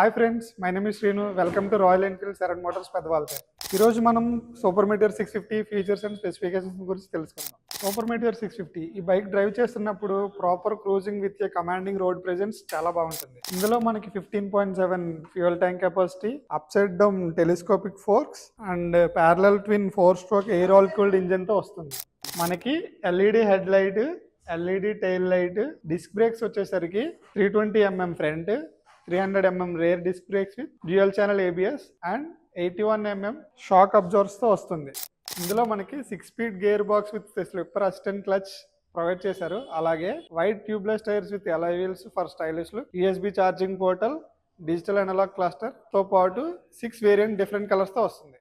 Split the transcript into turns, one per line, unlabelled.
Hi friends, my name is Srinu. Welcome to Royal Enfield Sharan motors పెద్దవాళ్ళ. ఈరోజు మనం super meteor 650 features and specifications గురించి తెలుసుకుందాం. సూపర్ మీటియర్ 650 ఈ బైక్ డ్రైవ్ చేస్తున్నప్పుడు proper cruising with a commanding road presence చాలా బాగుంటుంది. ఇందులో మనకి 15.7 fuel tank capacity, up side down telescopic forks and parallel twin four stroke air oil cooled engine తో వస్తుంది. మనకి LED head light, LED tail light, disc brakes వచ్చేసరికి 320 mm front, 300 mm rear disc brakes with dual channel ABS and 81 mm shock absorbers తో వస్తుంది. ఇందులో మనకి six speed gear box with slipper assistant clutch provide చేశారు. అలాగే wide tubeless tyres with alloy wheels for stylish look, USB charging portal, digital analog cluster తో పాటు 6 variant different colours తో వస్తుంది.